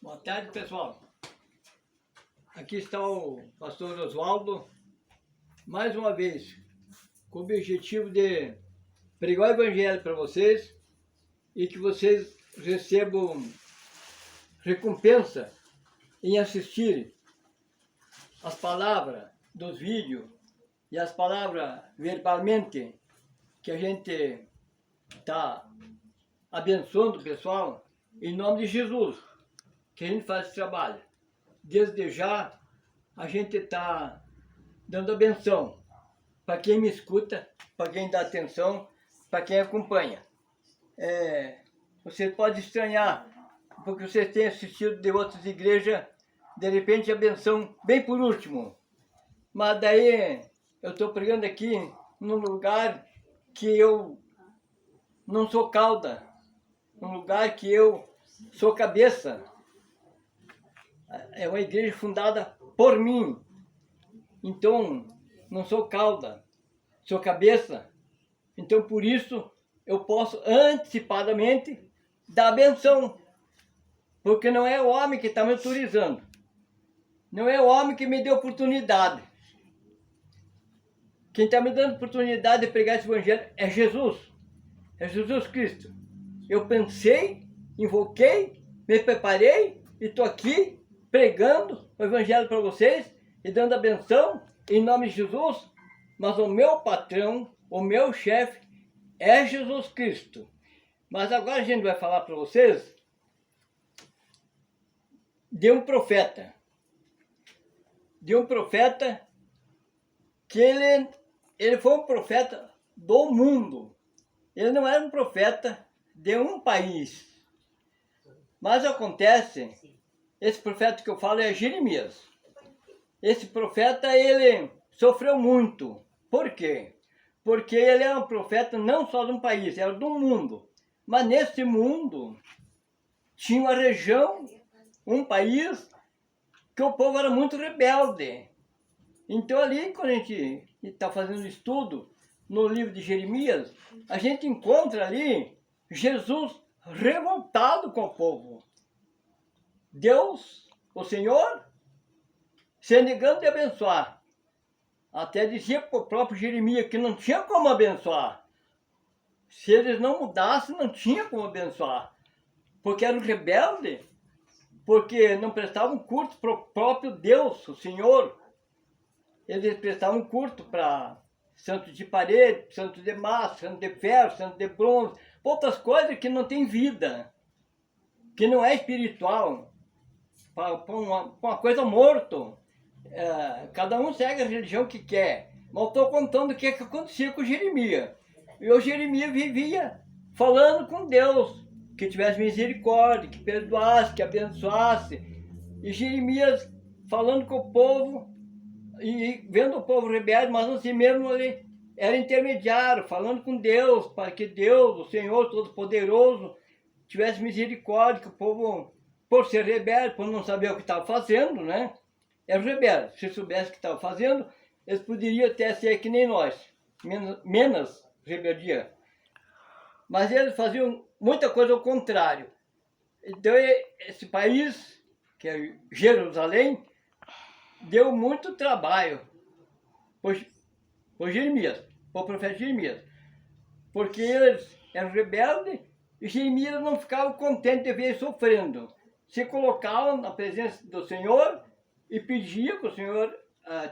Boa tarde, pessoal. Aqui está o pastor Oswaldo, mais uma vez, com o objetivo de pregar o evangelho para vocês e que vocês recebam recompensa em assistir as palavras dos vídeos e as palavras verbalmente que a gente está abençoando o pessoal, em nome de Jesus, que a gente faz esse trabalho. Desde já, a gente está dando a benção para quem me escuta, para quem dá atenção, para quem acompanha. Você pode estranhar, porque vocês têm assistido de outras igrejas, de repente a benção bem por último. Mas daí eu estou pregando aqui num lugar que eu não sou cauda, num lugar que eu sou cabeça. É uma igreja fundada por mim. Então, não sou cauda, sou cabeça. Então, por isso, eu posso antecipadamente dar a benção. Porque não é o homem que está me autorizando. Não é o homem que me deu oportunidade. Quem está me dando oportunidade de pregar esse evangelho é Jesus. É Jesus Cristo. Eu pensei, invoquei, me preparei e estou aqui pregando o evangelho para vocês e dando a benção em nome de Jesus. Mas o meu patrão, o meu chefe é Jesus Cristo. Mas agora a gente vai falar para vocês de um profeta. De um profeta que ele foi um profeta do mundo. Ele não era um profeta de um país. Mas acontece, esse profeta que eu falo é Jeremias. Esse profeta, ele sofreu muito. Por quê? Porque ele era um profeta não só de um país, era do mundo. Mas nesse mundo, tinha uma região, um país, que o povo era muito rebelde. Então ali, quando a gente está fazendo estudo no livro de Jeremias, a gente encontra ali Jesus revoltado com o povo. Deus, o Senhor, se negando de abençoar. Até dizia para o próprio Jeremias que não tinha como abençoar. Se eles não mudassem, não tinha como abençoar. Porque eram rebeldes, porque não prestavam culto para o próprio Deus, o Senhor. Eles prestavam culto para santo de parede, santo de massa, santo de ferro, santo de bronze, outras coisas que não têm vida, que não é espiritual, para uma coisa morta. Cada um segue a religião que quer. Mas eu estou contando o que acontecia com Jeremias. E o Jeremias vivia falando com Deus, que tivesse misericórdia, que perdoasse, que abençoasse. E Jeremias falando com o povo, e vendo o povo rebelde, mas assim mesmo ele era intermediário, falando com Deus, para que Deus, o Senhor Todo-Poderoso, tivesse misericórdia, que o povo, por ser rebelde, por não saber o que estava fazendo, né? Era rebelde. Se soubesse o que estava fazendo, eles poderiam até ser que nem nós, menos rebeldia. Mas eles faziam muita coisa ao contrário. Então esse país, que é Jerusalém, deu muito trabalho por Jeremias, por profeta Jeremias. Porque eles eram rebeldes e Jeremias não ficava contente de ver eles sofrendo. Se colocavam na presença do Senhor e pedia que o Senhor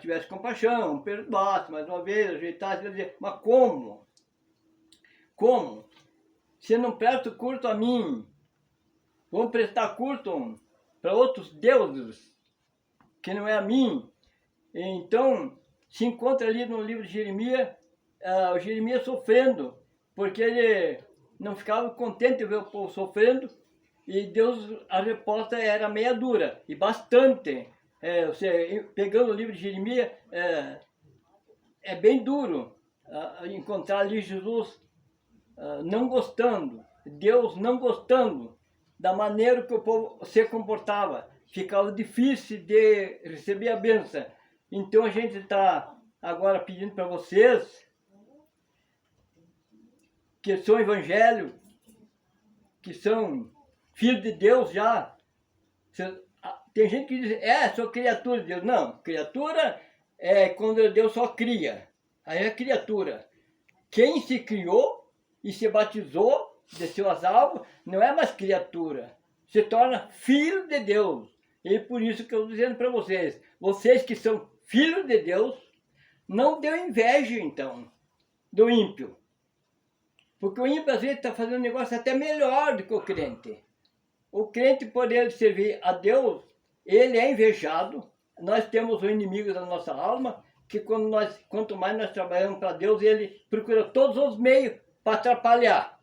tivesse compaixão, perdoasse mais uma vez, ajeitasse. Ele dizia, mas como? Como? Se não presto culto a mim, vão prestar culto para outros deuses, que não é a mim. Então, se encontra ali no livro de Jeremias, o Jeremias sofrendo, porque ele não ficava contente de ver o povo sofrendo, e Deus, a resposta era meia dura, e bastante. Você pegando o livro de Jeremias, é bem duro encontrar ali Jesus não gostando, Deus não gostando da maneira que o povo se comportava. Ficava difícil de receber a bênção. Então a gente está agora pedindo para vocês que são evangelho, que são filhos de Deus já, Tem gente que diz, sou criatura de Deus. Não, criatura é quando Deus só cria. Aí é criatura. Quem se criou e se batizou, desceu as águas, não é mais criatura. Se torna filho de Deus. E por isso que eu estou dizendo para vocês, vocês que são filhos de Deus, não deu inveja então do ímpio. Porque o ímpio às vezes está fazendo um negócio até melhor do que o crente. O crente, por ele servir a Deus, ele é invejado. Nós temos o inimigo da nossa alma, que quanto mais nós trabalhamos para Deus, ele procura todos os meios para atrapalhar.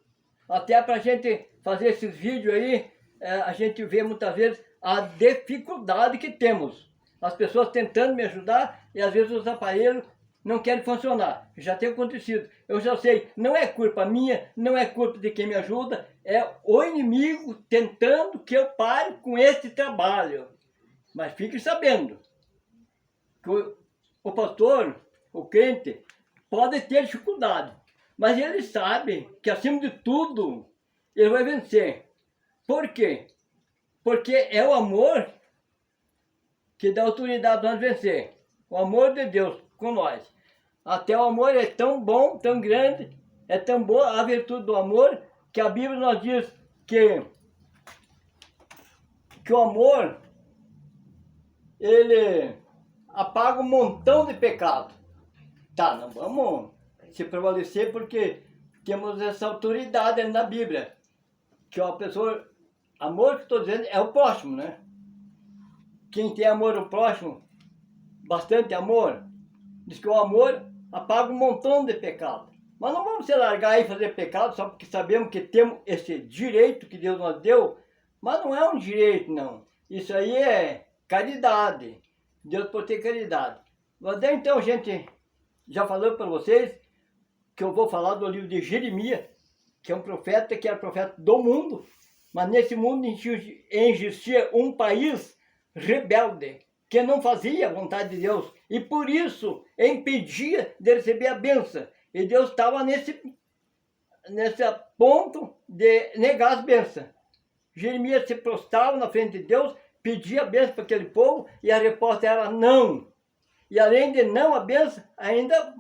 Até para a gente fazer esses vídeos aí, a gente vê muitas vezes a dificuldade que temos. As pessoas tentando me ajudar e às vezes os aparelhos não querem funcionar. Já tem acontecido. Eu já sei, não é culpa minha, não é culpa de quem me ajuda, é o inimigo tentando que eu pare com esse trabalho. Mas fique sabendo que o pastor, o crente, pode ter dificuldade, mas ele sabe que acima de tudo ele vai vencer. Por quê? Porque é o amor que dá autoridade a nós vencer. O amor de Deus com nós. Até o amor é tão bom, tão grande, é tão boa a virtude do amor, que a Bíblia nos diz que o amor, ele apaga um montão de pecado. Tá, não vamos se prevalecer porque temos essa autoridade na Bíblia. Que a pessoa, amor que estou dizendo é o próximo, né? Quem tem amor ao próximo, bastante amor, diz que o amor apaga um montão de pecado. Mas não vamos se largar e fazer pecado só porque sabemos que temos esse direito que Deus nos deu. Mas não é um direito, não. Isso aí é caridade. Deus pode ter caridade. Mas então, gente, já falou para vocês que eu vou falar do livro de Jeremias, que é um profeta que era profeta do mundo, mas nesse mundo existia um país rebelde, que não fazia a vontade de Deus, e por isso impedia de receber a bênção. E Deus estava nesse ponto de negar as bênçãos. Jeremias se prostrava na frente de Deus, pedia a bênção para aquele povo, e a resposta era não. E além de não a bênção, ainda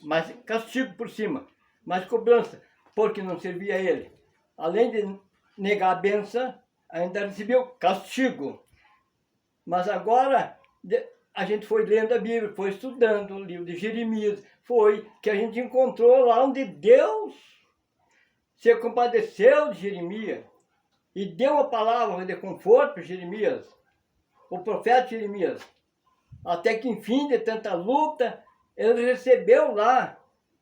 mais castigo por cima, mais cobrança, porque não servia a ele. Além de negar a bênção, ainda recebeu castigo. Mas agora a gente foi lendo a Bíblia, foi estudando o livro de Jeremias, foi que a gente encontrou lá onde Deus se compadeceu de Jeremias e deu uma palavra de conforto para Jeremias, o profeta Jeremias. Até que, enfim, de tanta luta, ele recebeu lá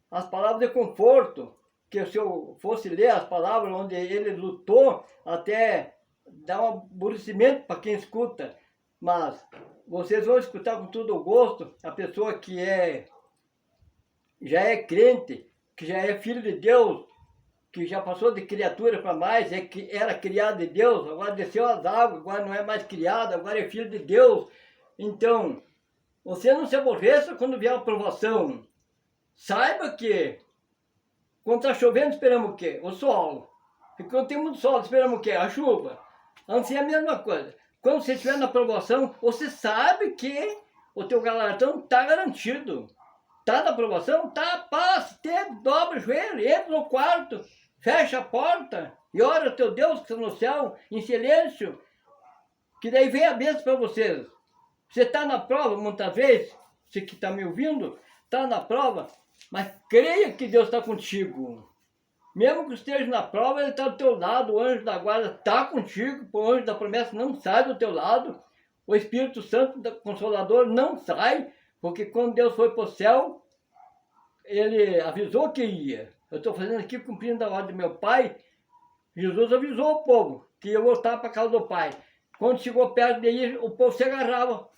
as palavras de conforto, que se eu fosse ler as palavras onde ele lutou, até dá um aborrecimento para quem escuta. Mas vocês vão escutar com todo o gosto a pessoa que já é crente, que já é filho de Deus, que já passou de criatura para mais, que era criado de Deus, agora desceu as águas, agora não é mais criado, agora é filho de Deus. Então, você não se aborreça quando vier a aprovação. Saiba que quando está chovendo, esperamos o quê? O sol. E quando tem muito sol, esperamos o quê? A chuva. Assim é a mesma coisa. Quando você estiver na aprovação, você sabe que o teu galardão está garantido. Está na aprovação? Está, paz, dobra o joelho, entra no quarto, fecha a porta e ora ao teu Deus que está no céu, em silêncio, que daí vem a bênção para vocês. Você está na prova, muitas vezes, você que está me ouvindo, está na prova, mas creia que Deus está contigo. Mesmo que esteja na prova, Ele está do teu lado, o anjo da guarda está contigo, o anjo da promessa não sai do teu lado, o Espírito Santo Consolador não sai, porque quando Deus foi para o céu, Ele avisou que ia. Eu estou fazendo aqui, cumprindo a ordem do meu Pai. Jesus avisou o povo que ia voltar para a casa do Pai. Quando chegou perto dele, o povo se agarrava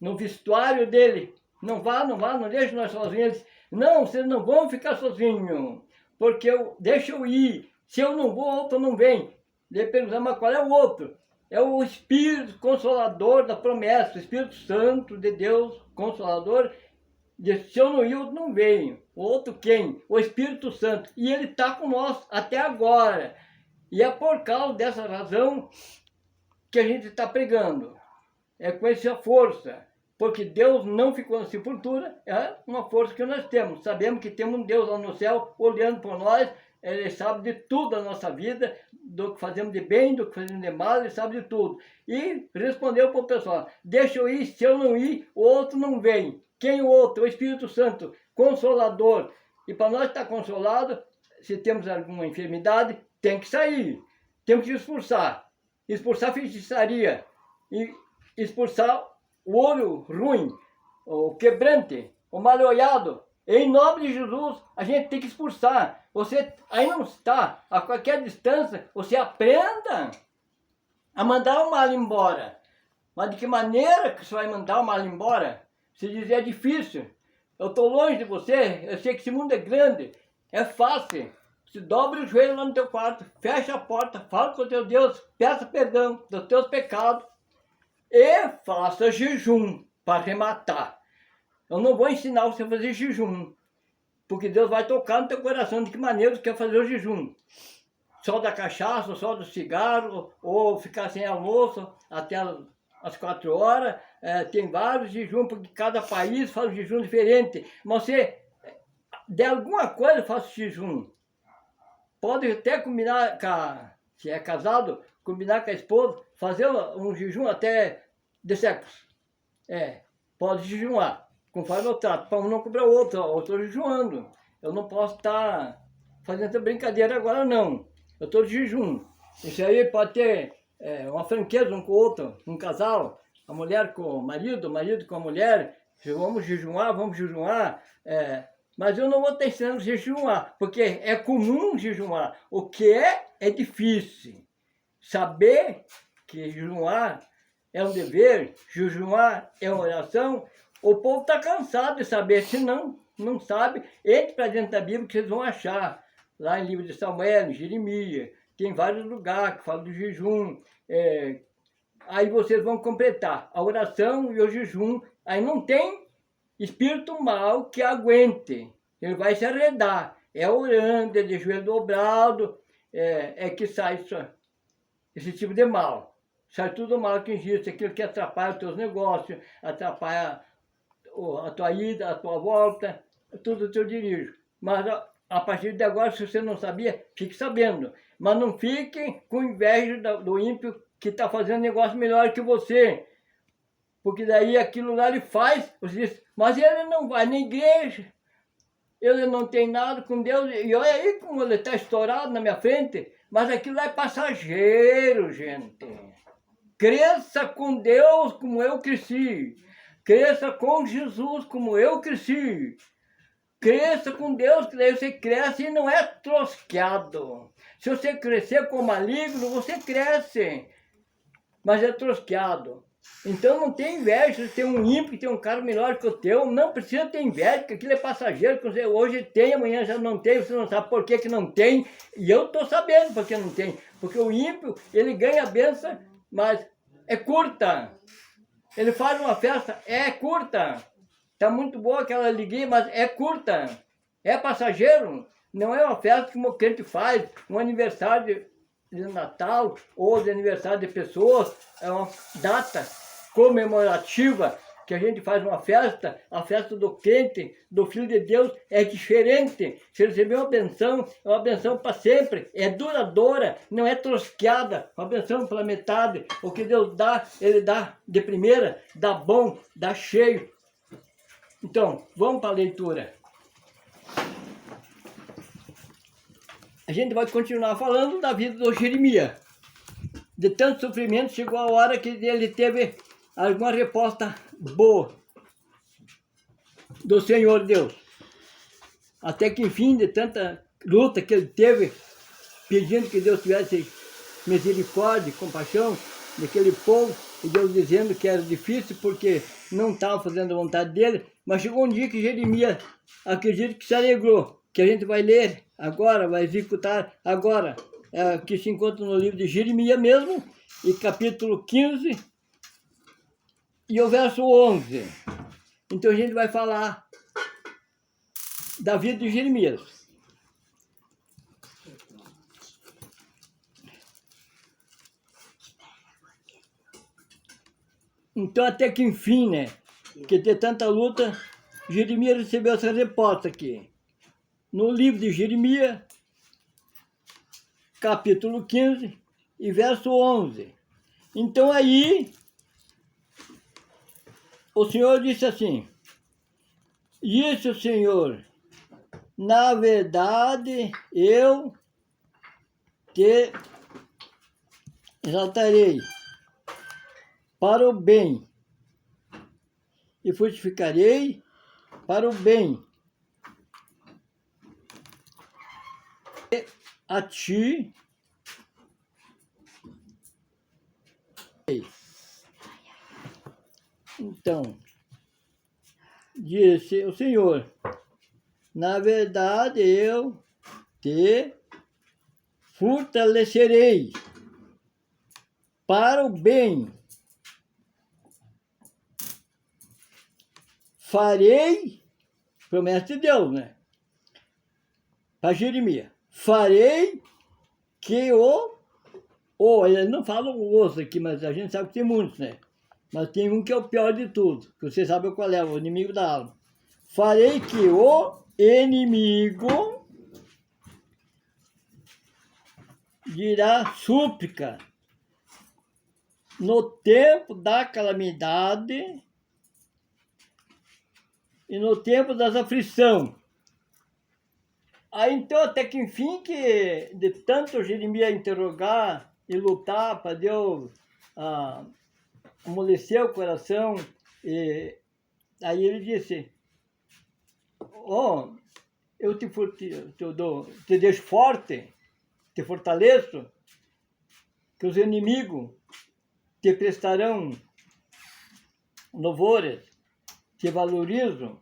no vestuário dele. Não vá, não deixe nós sozinhos. Ele disse, não, vocês não vão ficar sozinhos, porque deixa eu ir. Se eu não vou, o outro não vem. Ele perguntou, mas qual é o outro? É o Espírito Consolador da promessa, o Espírito Santo de Deus, Consolador. Disse, se eu não ir, o outro não vem. O outro quem? O Espírito Santo. E ele está com nós até agora. E é por causa dessa razão que a gente está pregando. É com essa força. Porque Deus não ficou na sepultura, é uma força que nós temos. Sabemos que temos um Deus lá no céu, olhando por nós, Ele sabe de tudo da nossa vida, do que fazemos de bem, do que fazemos de mal, Ele sabe de tudo. E respondeu para o pessoal, deixa eu ir, se eu não ir, o outro não vem. Quem o outro? O Espírito Santo, Consolador. E para nós estar consolado, se temos alguma enfermidade, tem que sair. Temos que expulsar. Expulsar a feitiçaria. E expulsar o olho ruim, o quebrante, o mal olhado. Em nome de Jesus, a gente tem que expulsar. Você aí não está, a qualquer distância, você aprenda a mandar o mal embora. Mas de que maneira que você vai mandar o mal embora? Se dizer é difícil. Eu estou longe de você, eu sei que esse mundo é grande, é fácil. Se dobre o joelho lá no teu quarto, fecha a porta, fala com o teu Deus, peça perdão dos teus pecados. E faça jejum para arrematar. Eu não vou ensinar você a fazer jejum, porque Deus vai tocar no teu coração de que maneira você quer fazer o jejum. Só da cachaça, só do cigarro, ou ficar sem almoço até as 4 horas. Tem vários jejuns, porque cada país faz um jejum diferente. Mas você, de alguma coisa, faça jejum. Pode até combinar, se é casado, combinar com a esposa, fazer um jejum até de séculos. Pode jejuar, conforme eu trato, para um não cobrar o outro. Eu estou jejuando. Eu não posso estar fazendo essa brincadeira agora, não. Eu estou de jejum. Isso aí pode ter uma franqueza um com o outro, um casal, a mulher com o marido com a mulher. Vamos jejuar. Mas eu não vou estar ensinando a jejuar, porque é comum jejuar. O que é difícil. Saber que jejuar é um dever, jejuar é uma oração. O povo está cansado de saber, se não sabe, entre para dentro da Bíblia que vocês vão achar. Lá em livro de Samuel, em Jeremias, tem vários lugares que falam do jejum. Aí vocês vão completar a oração e o jejum. Aí não tem espírito mal que aguente, ele vai se arredar. É orando, é de joelho dobrado, que sai esse tipo de mal. Sai tudo mal que existe, aquilo que atrapalha os teus negócios, atrapalha a tua ida, a tua volta, tudo o teu dirijo. Mas a partir de agora, se você não sabia, fique sabendo. Mas não fique com inveja do ímpio que está fazendo negócio melhor que você. Porque daí aquilo lá ele faz, você diz, mas ele não vai na igreja, ele não tem nada com Deus, e olha aí como ele está estourado na minha frente, mas aquilo lá é passageiro, gente. Cresça com Deus como eu cresci, cresça com Jesus como eu cresci, cresça com Deus, que daí você cresce e não é trosqueado. Se você crescer com o maligno, você cresce, mas é trosqueado. Então não tem inveja, tem um ímpio, tem um cara melhor que o teu, não precisa ter inveja, porque aquilo é passageiro, que você hoje tem, amanhã já não tem, você não sabe por que não tem, e eu estou sabendo por que não tem, porque o ímpio, ele ganha a bênção, mas é curta, ele faz uma festa, é curta, está muito boa aquela alegria, mas é curta, é passageiro, não é uma festa que o crente faz, um aniversário de Natal ou de aniversário de pessoas, é uma data comemorativa que a gente faz uma festa, a festa do crente, do Filho de Deus é diferente. Se receber uma benção, é uma benção para sempre, é duradoura, não é trosqueada, uma benção pela metade. O que Deus dá, Ele dá de primeira, dá bom, dá cheio. Então, vamos para a leitura. A gente vai continuar falando da vida do Jeremias. De tanto sofrimento, chegou a hora que ele teve alguma resposta boa do Senhor Deus. Até que, enfim, de tanta luta que ele teve, pedindo que Deus tivesse misericórdia, compaixão daquele povo, e Deus dizendo que era difícil porque não estava fazendo a vontade dele, mas chegou um dia que Jeremias, acredito que se alegrou, que a gente vai ler agora, vai executar agora, que se encontra no livro de Jeremias mesmo, e capítulo 15, e o verso 11. Então a gente vai falar da vida de Jeremias. Então, até que enfim, né? Porque ter tanta luta, Jeremias recebeu essa resposta aqui. No livro de Jeremias, capítulo 15 e verso 11. Então aí, o Senhor disse assim, disse o Senhor, na verdade eu te exaltarei para o bem e frutificarei para o bem e a ti então disse o Senhor, na verdade eu te fortalecerei para o bem, farei, promessa de Deus, né? Para Jeremias, farei que ele não fala o osso aqui, mas a gente sabe que tem muitos, né? Mas tem um que é o pior de tudo, que você sabe qual é, o inimigo da alma. Farei que o inimigo dirá súplica no tempo da calamidade e no tempo das aflições. Aí então, até que enfim, que de tanto Jeremias interrogar e lutar para Deus amolecer o coração, e aí ele disse, eu te deixo forte, te fortaleço, que os inimigos te prestarão louvores, te valorizam.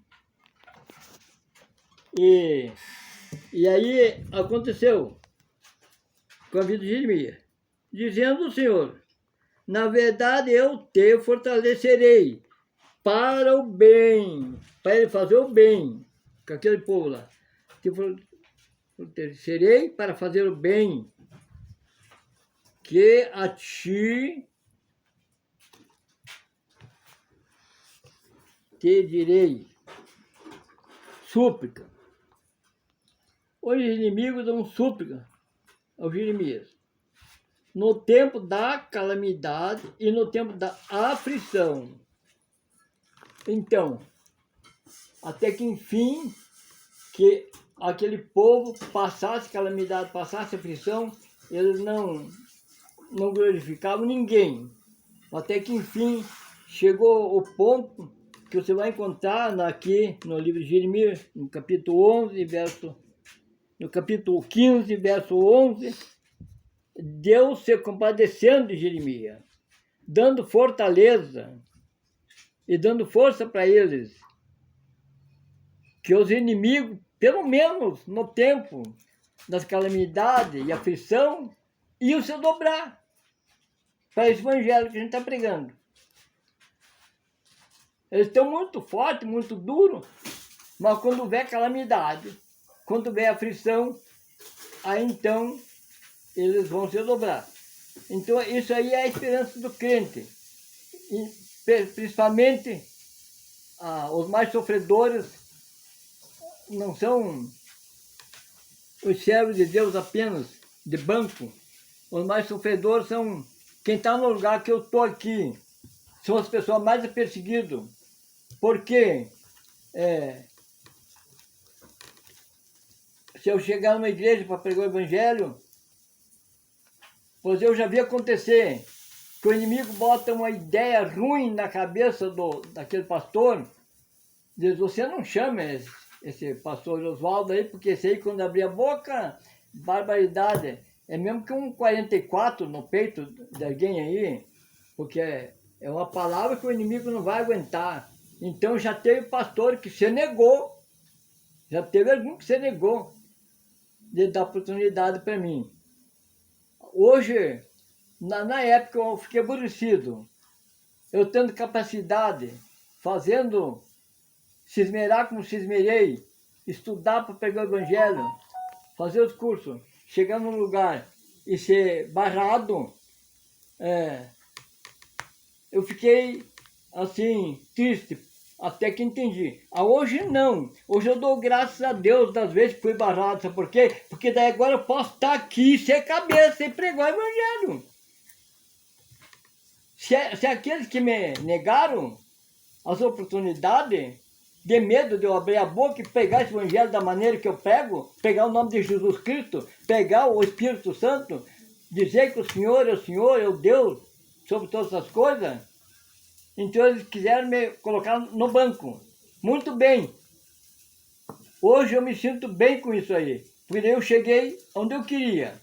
E aí aconteceu com a vida de Jeremias, dizendo o Senhor, na verdade eu te fortalecerei para o bem, para ele fazer o bem com aquele povo lá. Te fortalecerei para fazer o bem, que a ti te direi súplica. Os inimigos dão súplica ao Jeremias, no tempo da calamidade e no tempo da aflição. Então, até que enfim, que aquele povo passasse calamidade, passasse aflição, eles não glorificavam ninguém. Até que enfim, chegou o ponto que você vai encontrar aqui no livro de Jeremias, no capítulo 11, no capítulo 15, verso 11, Deus se compadecendo de Jeremias, dando fortaleza e dando força para eles, que os inimigos, pelo menos no tempo das calamidades e aflição, iam se dobrar para esse evangelho que a gente está pregando. Eles estão muito fortes, muito duros, mas quando vem calamidade, quando vem aflição, aí então eles vão se dobrar. Então isso aí é a esperança do crente. E, principalmente os mais sofredores não são os servos de Deus apenas de banco. Os mais sofredores são quem está no lugar que eu estou aqui. São as pessoas mais perseguidas. Porque se eu chegar numa igreja para pregar o evangelho, pois eu já vi acontecer que o inimigo bota uma ideia ruim na cabeça daquele pastor, diz, você não chama esse pastor Oswaldo aí, porque esse aí quando abrir a boca, barbaridade. É mesmo que um 44 no peito de alguém aí, porque é uma palavra que o inimigo não vai aguentar. Então já teve pastor que se negou, já teve algum que se negou de dar oportunidade para mim. Hoje, na época eu fiquei aborrecido, eu tendo capacidade, se esmerar como se esmerei, estudar para pegar o evangelho, fazer os cursos, chegar num lugar e ser barrado, eu fiquei assim, triste, até que entendi. Hoje não. Hoje eu dou graças a Deus das vezes que fui barrado. Sabe por quê? Porque daí agora eu posso estar aqui sem cabeça, sem pregar o evangelho. Se aqueles que me negaram as oportunidades, de medo de eu abrir a boca e pegar esse evangelho da maneira que eu prego, pegar o nome de Jesus Cristo, pegar o Espírito Santo, dizer que o Senhor, é o Deus sobre todas as coisas, então eles quiseram me colocar no banco. Muito bem. Hoje eu me sinto bem com isso aí. Porque eu cheguei onde eu queria.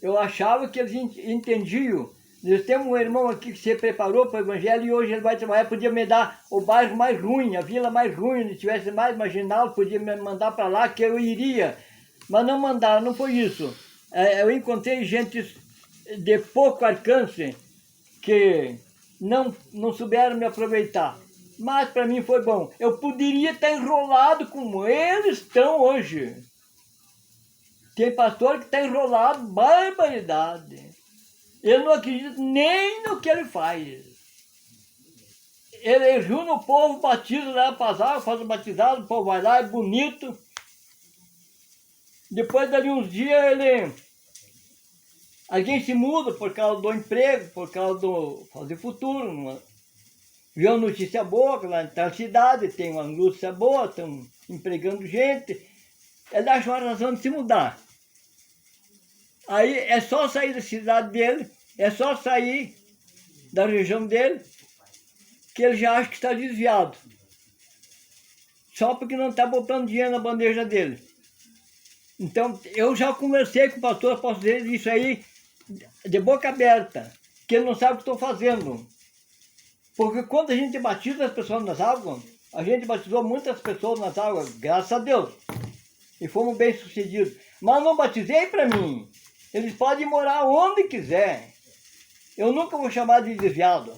Eu achava que eles entendiam. Nós temos um irmão aqui que se preparou para o evangelho e hoje ele vai trabalhar, podia me dar o bairro mais ruim, a vila mais ruim, se tivesse mais marginal, podia me mandar para lá que eu iria. Mas não mandaram, não foi isso. Eu encontrei gente de pouco alcance que não souberam me aproveitar. Mas para mim foi bom. Eu poderia estar enrolado como eles estão hoje. Tem pastor que está enrolado, barbaridade. Eu não acredito nem no que ele faz. Ele junta o povo, batiza, leva para as águas, faz o batizado, o povo vai lá, é bonito. Depois dali uns dias alguém se muda por causa do emprego, por causa do fazer futuro. Vê uma notícia boa, que lá na cidade tem uma notícia boa, estão empregando gente. Ele acha uma razão de se mudar. Aí é só sair da cidade dele, é só sair da região dele, que ele já acha que está desviado. Só porque não está botando dinheiro na bandeja dele. Então, eu já conversei com o pastor, posso dizer isso aí de boca aberta, que ele não sabe o que estou fazendo. Porque quando a gente batiza as pessoas nas águas, a gente batizou muitas pessoas nas águas, graças a Deus. E fomos bem sucedidos. Mas não batizei para mim. Eles podem morar onde quiser. Eu nunca vou chamar de desviado.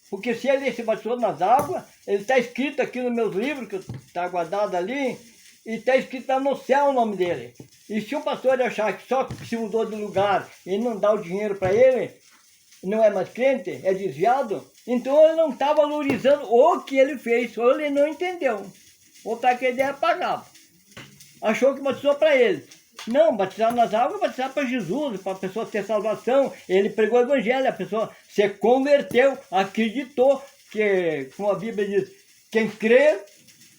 Porque se ele se batizou nas águas, ele está escrito aqui nos meus livros, que está guardado ali, e está escrito lá no céu o nome dele. E se um pastor achar que só se mudou de lugar e não dá o dinheiro para ele, não é mais crente, é desviado, então ele não está valorizando o que ele fez, ou ele não entendeu. Ou está com a ideia apagada. Achou que batizou para ele. Não, batizar nas águas é batizar para Jesus, para a pessoa ter salvação. Ele pregou o evangelho, a pessoa se converteu, acreditou, que, como a Bíblia diz, quem crer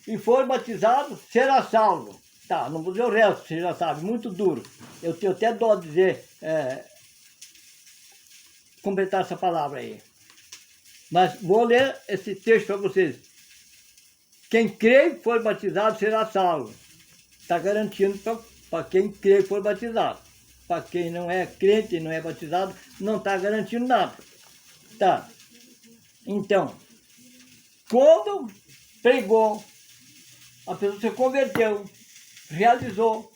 e for batizado será salvo. Tá, não vou dizer o resto, você já sabe, muito duro. Eu tenho até dó de dizer, completar essa palavra aí. Mas vou ler esse texto para vocês. Quem crer e for batizado será salvo. Está garantindo para quem crê e for batizado. Para quem não é crente e não é batizado, não está garantindo nada. Tá. Então, quando pregou, a pessoa se converteu, realizou,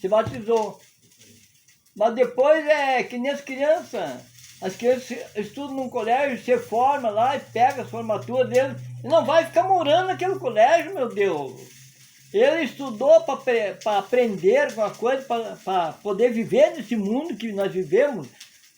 se batizou. Mas depois é que nem as crianças. As crianças estudam num colégio, se forma lá e pega as formaturas deles. E não vai ficar morando naquele colégio, meu Deus. Ele estudou para aprender alguma coisa, para poder viver nesse mundo que nós vivemos.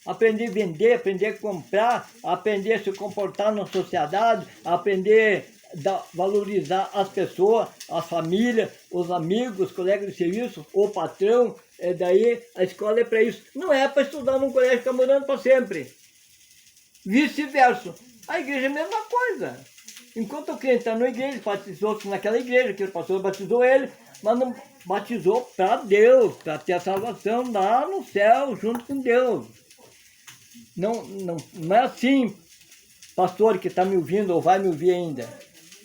Aprender a vender, aprender a comprar, aprender a se comportar na sociedade, aprender a valorizar as pessoas, a família, os amigos, os colegas de serviço, o patrão. Daí a escola é para isso. Não é para estudar num colégio e ficar morando para sempre. Vice-versa. A igreja é a mesma coisa. Enquanto o crente está na igreja, batizou-se naquela igreja, que o pastor batizou ele, mas não batizou para Deus, para ter a salvação lá no céu, junto com Deus. Não é assim, pastor que está me ouvindo ou vai me ouvir ainda.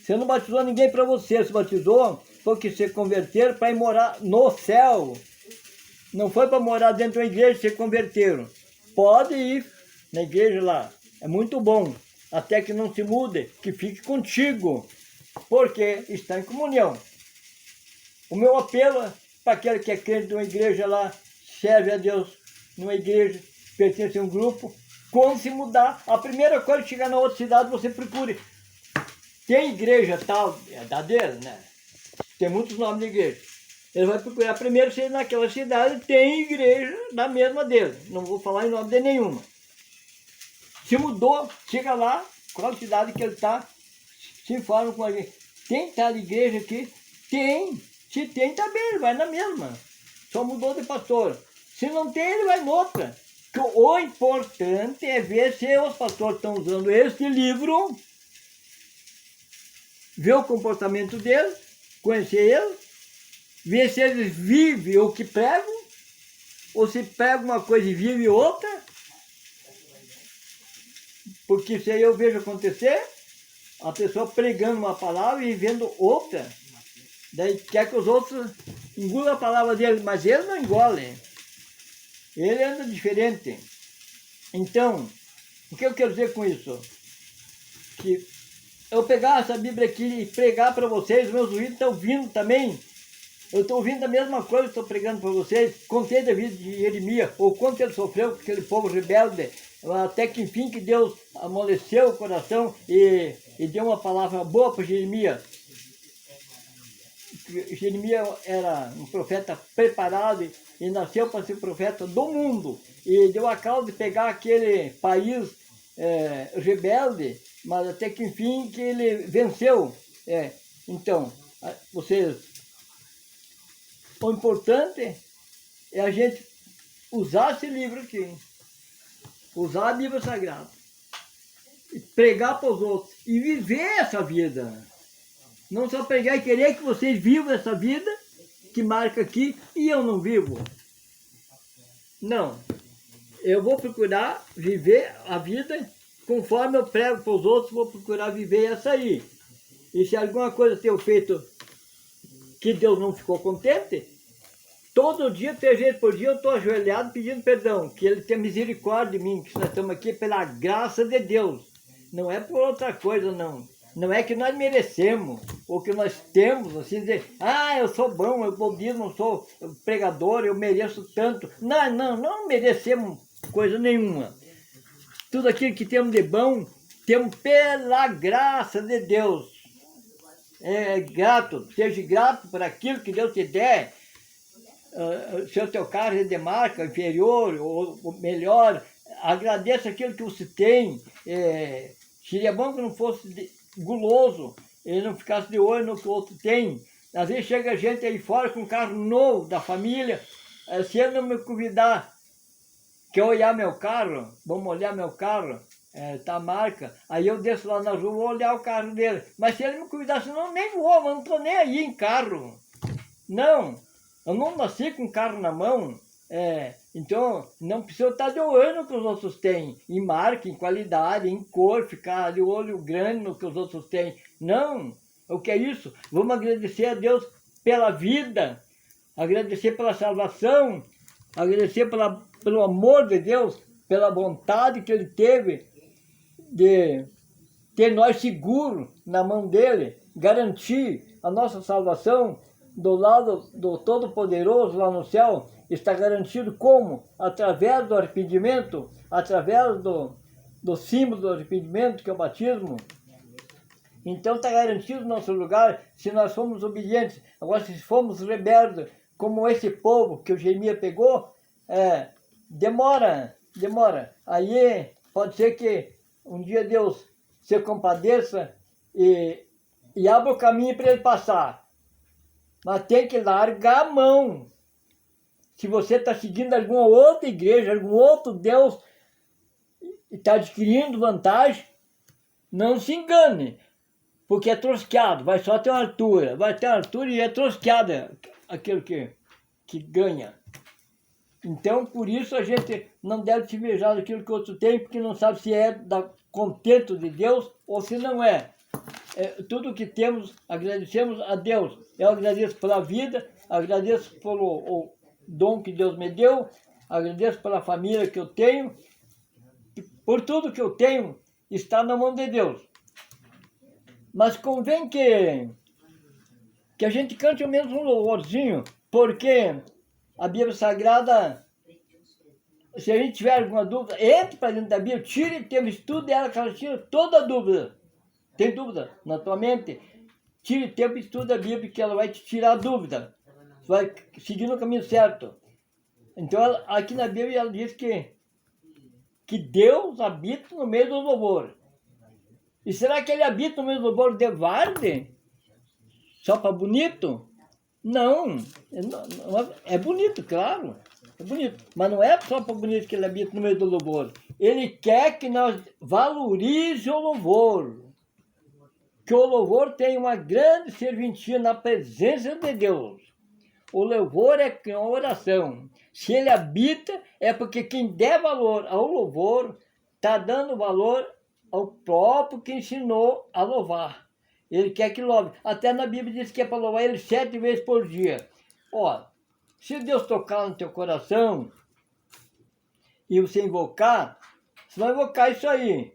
Você não batizou ninguém para você, se batizou porque se converteram para ir morar no céu. Não foi para morar dentro de uma igreja, se converteram. Pode ir na igreja lá, é muito bom. Até que não se mude, que fique contigo, porque está em comunhão. O meu apelo é para aquele que é crente de uma igreja lá, serve a Deus numa igreja, pertence a um grupo, quando se mudar, a primeira coisa que chegar na outra cidade, você procure. Tem igreja tal, é da dele, né? Tem muitos nomes de igreja. Ele vai procurar primeiro se naquela cidade tem igreja da mesma dele. Não vou falar em nome de nenhuma. Se mudou, chega lá, qual cidade que ele está, se informa com a gente. Tem tal igreja aqui? Tem. Se tem, tá bem, ele vai na mesma. Só mudou de pastor. Se não tem, ele vai noutra. O importante é ver se os pastores estão usando este livro, ver o comportamento deles, conhecer eles, ver se eles vivem o que pregam, ou se pregam uma coisa e vivem outra. Porque isso aí eu vejo acontecer, a pessoa pregando uma palavra e vendo outra. Daí quer que os outros engulam a palavra dele, mas ele não engole. Ele anda diferente. Então, o que eu quero dizer com isso? Que eu pegar essa Bíblia aqui e pregar para vocês, meus ouvidos estão ouvindo também. Eu estou ouvindo a mesma coisa que estou pregando para vocês. Contei da vida de Jeremias, ou quanto ele sofreu com aquele povo rebelde, até que enfim que Deus amoleceu o coração e deu uma palavra boa para Jeremias. Jeremias era um profeta preparado e nasceu para ser profeta do mundo. E deu a causa de pegar aquele país rebelde, mas até que enfim que ele venceu. Então, vocês, o importante é a gente usar esse livro aqui, usar a Bíblia Sagrada, e pregar para os outros e viver essa vida. Não só pregar e querer que vocês vivam essa vida que marca aqui e eu não vivo. Não. Eu vou procurar viver a vida conforme eu prego para os outros, vou procurar viver essa aí. E se alguma coisa tenho feito que Deus não ficou contente, todo dia, 3 vezes por dia, eu estou ajoelhado pedindo perdão, que Ele tenha misericórdia de mim, que nós estamos aqui pela graça de Deus. Não é por outra coisa, não. Não é que nós merecemos, ou que nós temos, assim, dizer, eu sou bom, eu budismo, eu sou pregador, eu mereço tanto. Não merecemos coisa nenhuma. Tudo aquilo que temos de bom, temos pela graça de Deus. Seja grato por aquilo que Deus te der. Se o teu carro é de marca inferior ou melhor, agradeça aquilo que você tem. Seria bom que não fosse guloso, ele não ficasse de olho no que o outro tem. Às vezes chega gente aí fora com um carro novo da família, se ele não me convidar, quer olhar meu carro, vamos olhar meu carro, tá a marca, aí eu desço lá na rua, vou olhar o carro dele. Mas se ele me convidar, senão nem vou, mas não estou nem aí em carro. Não, eu não nasci com carro na mão. Então, não precisa estar de olho no que os outros têm, em marca, em qualidade, em cor, ficar de olho grande no que os outros têm. Não, o que é isso? Vamos agradecer a Deus pela vida, agradecer pela salvação, agradecer pelo amor de Deus, pela vontade que Ele teve de ter nós seguros na mão dEle, garantir a nossa salvação do lado do Todo-Poderoso lá no céu. Está garantido como? Através do arrependimento, através do símbolo do arrependimento, que é o batismo. Então está garantido o nosso lugar se nós formos obedientes. Agora, se formos rebeldes, como esse povo que o Jeremias pegou, demora. Aí pode ser que um dia Deus se compadeça e abra o caminho para ele passar. Mas tem que largar a mão. Se você está seguindo alguma outra igreja, algum outro Deus, e está adquirindo vantagem, não se engane, porque é trosqueado, vai só ter uma altura, e é trosqueada aquilo que ganha. Então, por isso a gente não deve se invejar daquilo que o outro tem, porque não sabe se é da contento de Deus ou se não é. Tudo que temos, agradecemos a Deus. Eu agradeço pela vida, agradeço pelo dom que Deus me deu, agradeço pela família que eu tenho, por tudo que eu tenho, está na mão de Deus. Mas convém que a gente cante ao menos um louvorzinho, porque a Bíblia Sagrada, se a gente tiver alguma dúvida, entre para dentro da Bíblia, tire, tem um estudo dela que ela tira toda a dúvida. Tem dúvida na tua mente? Tire tempo e estuda a Bíblia, que ela vai te tirar a dúvida. Você vai seguir no caminho certo. Então, aqui na Bíblia, ela diz que Deus habita no meio do louvor. E será que ele habita no meu louvor de varde? Só para bonito? Não. É bonito, claro. É bonito. Mas não é só para bonito que ele habita no meio do louvor. Ele quer que nós valorize o louvor. Que o louvor tem uma grande serventia na presença de Deus. O louvor é uma oração. Se ele habita, é porque quem der valor ao louvor está dando valor ao próprio que ensinou a louvar. Ele quer que louve. Até na Bíblia diz que é para louvar ele 7 vezes por dia. Ó, se Deus tocar no teu coração e você invocar, você vai invocar isso aí.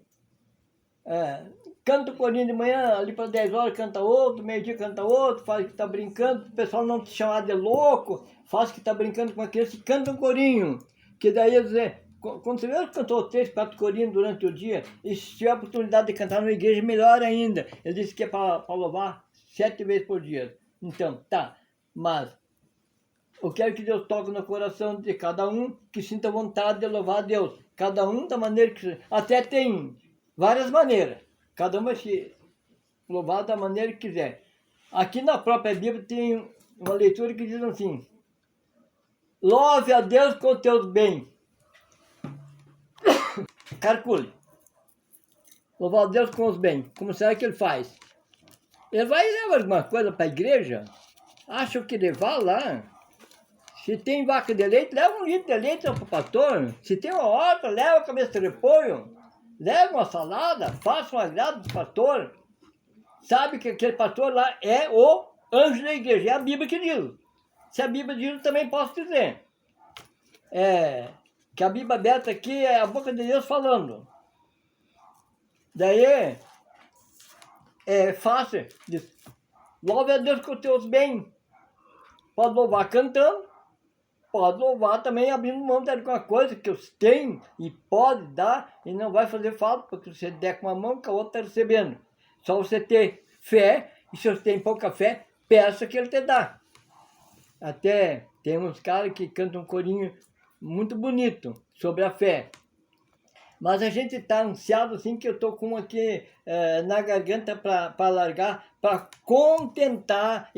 Canta o corinho de manhã, ali para 10 horas canta outro, meio-dia canta outro, faz que está brincando, o pessoal não te chamar de louco, faz que está brincando com a criança e canta um corinho. Que daí eles quando você vê, cantou 3, 4 corinhos durante o dia, e se tiver a oportunidade de cantar na igreja, melhor ainda. Ele disse que é para louvar 7 vezes por dia. Então, tá, mas eu quero que Deus toque no coração de cada um, que sinta vontade de louvar a Deus. Cada um da maneira que... Até tem várias maneiras. Cada um vai se louvar da maneira que quiser. Aqui na própria Bíblia tem uma leitura que diz assim: louve a Deus com teus bens. Calcule. Louvar a Deus com os bens. Como será que ele faz? Ele vai e leva alguma coisa para a igreja? Acha que levar lá? Se tem vaca de leite, leva 1 litro de leite para o pastor. Se tem uma horta, leva a cabeça de repolho. Leva uma salada, faça um agrado do pastor. Sabe que aquele pastor lá é o anjo da igreja. É a Bíblia que diz. Se a Bíblia diz, eu também posso dizer. Que a Bíblia aberta aqui é a boca de Deus falando. Daí é fácil. Diz, louve a Deus com os teus bens. Pode louvar cantando. Pode louvar também abrindo mão de alguma coisa que você tem e pode dar e não vai fazer falta, porque você der com uma mão que a outra está recebendo. Só você ter fé, e se você tem pouca fé, peça que ele te dá. Até tem uns caras que cantam um corinho muito bonito sobre a fé. Mas a gente está ansiado assim que eu estou com aqui na garganta para largar, para contentar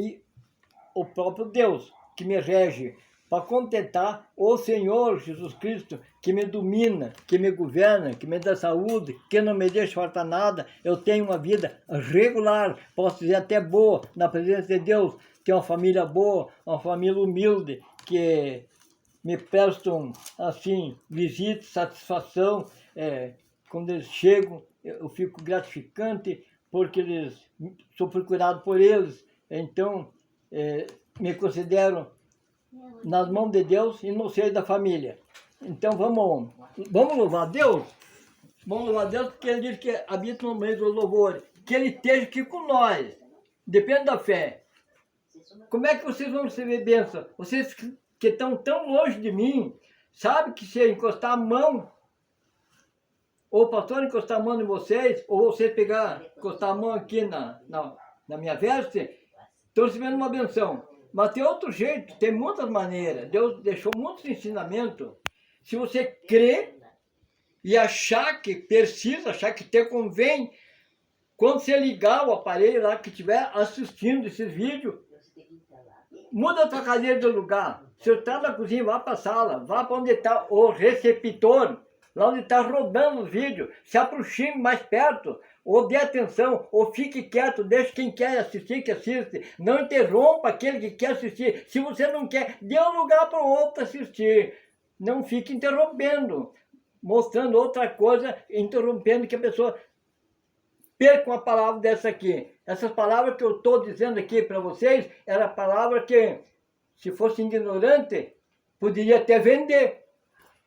o próprio Deus que me rege. Para contentar o Senhor Jesus Cristo, que me domina, que me governa, que me dá saúde, que não me deixa faltar nada. Eu tenho uma vida regular, posso dizer até boa, na presença de Deus. Tenho uma família boa, uma família humilde, que me prestam, assim, visita, satisfação. Quando eles chegam, eu fico gratificante, porque sou procurado por eles. Então, me considero nas mãos de Deus e no seio da família. Então vamos louvar a Deus? Vamos louvar a Deus porque ele diz que habita no meio do louvor. Que ele esteja aqui com nós. Depende da fé. Como é que vocês vão receber bênção? Vocês que estão tão longe de mim, sabe que se eu encostar a mão, ou o pastor encostar a mão em vocês, ou vocês encostar a mão aqui na minha veste, estão recebendo uma benção. Mas tem outro jeito, tem muitas maneiras. Deus deixou muitos ensinamentos. Se você crer e achar que precisa, achar que te convém, quando você ligar o aparelho lá que estiver assistindo esses vídeos, muda a tua cadeira de lugar. Se você está na cozinha, vá para a sala, vá para onde está o receptor, lá onde está rodando os vídeos, se aproxime mais perto, ou dê atenção, ou fique quieto, deixe quem quer assistir que assiste, não interrompa aquele que quer assistir. Se você não quer, dê um lugar para o outro assistir, não fique interrompendo, mostrando outra coisa, interrompendo que a pessoa perca uma palavra dessa aqui. Essas palavras que eu estou dizendo aqui para vocês, era palavra que, se fosse ignorante, poderia até vender,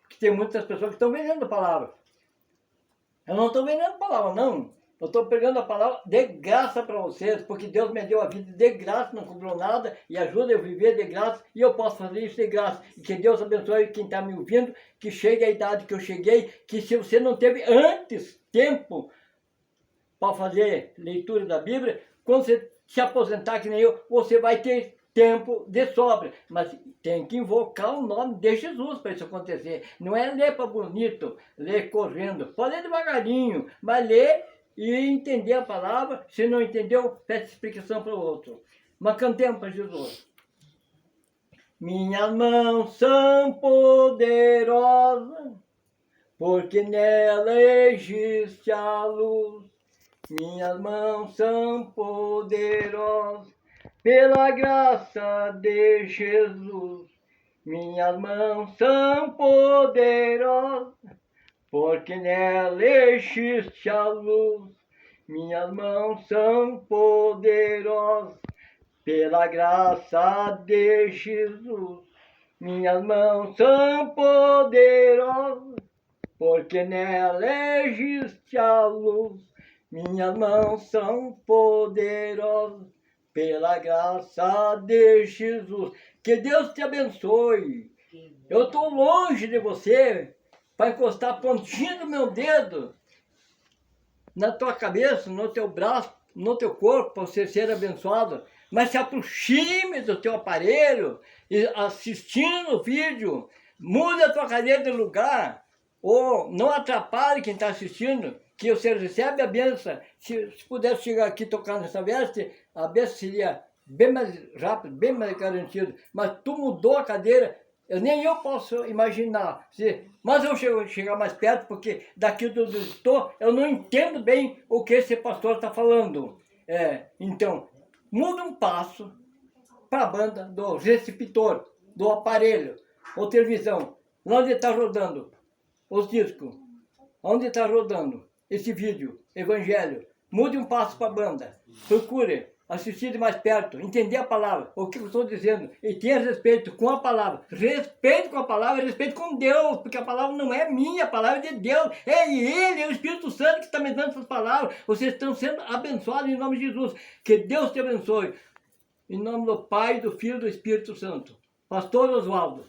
porque tem muitas pessoas que estão vendendo a palavra. Eu não estou vendendo a palavra, não. Eu estou pregando a palavra de graça para vocês, porque Deus me deu a vida de graça, não cobrou nada, e ajuda eu a viver de graça, e eu posso fazer isso de graça. E que Deus abençoe quem está me ouvindo, que chegue à idade que eu cheguei, que se você não teve antes tempo para fazer leitura da Bíblia, quando você se aposentar que nem eu, você vai ter tempo de sobra. Mas tem que invocar o nome de Jesus para isso acontecer. Não é ler para bonito, ler correndo. Pode ler devagarinho, mas ler e entender a palavra. Se não entendeu, peça explicação para o outro. Mas cantemos para Jesus. Minhas mãos são poderosas, porque nela existe a luz. Minhas mãos são poderosas, pela graça de Jesus. Minhas mãos são poderosas, porque nela existe a luz. Minhas mãos são poderosas, pela graça de Jesus. Minhas mãos são poderosas, porque nela existe a luz. Minhas mãos são poderosas, pela graça de Jesus. Que Deus te abençoe. Eu estou longe de você para encostar a pontinha do meu dedo na tua cabeça, no teu braço, no teu corpo, para você ser abençoado. Mas se aproxime do teu aparelho e assistindo o vídeo, mude a tua cadeira de lugar, ou não atrapalhe quem está assistindo, que você recebe a bênção. Se pudesse chegar aqui tocando nessa veste, a bênção seria bem mais rápido, bem mais garantido. Mas tu mudou a cadeira, nem eu posso imaginar. Mas eu chegar mais perto, porque daqui do estou, eu não entendo bem o que esse pastor está falando. Então, muda um passo para a banda do receptor, do aparelho, ou televisão, lá onde está rodando os discos, onde está rodando esse vídeo, evangelho. Mude um passo para a banda, procure assistir de mais perto, entender a palavra, o que eu estou dizendo, e tenha respeito com a palavra. Respeito com a palavra, respeito com Deus, porque a palavra não é minha, a palavra é de Deus, é Ele, é o Espírito Santo que está me dando essas palavras. Vocês estão sendo abençoados em nome de Jesus. Que Deus te abençoe. Em nome do Pai, do Filho e do Espírito Santo. Pastor Oswaldo.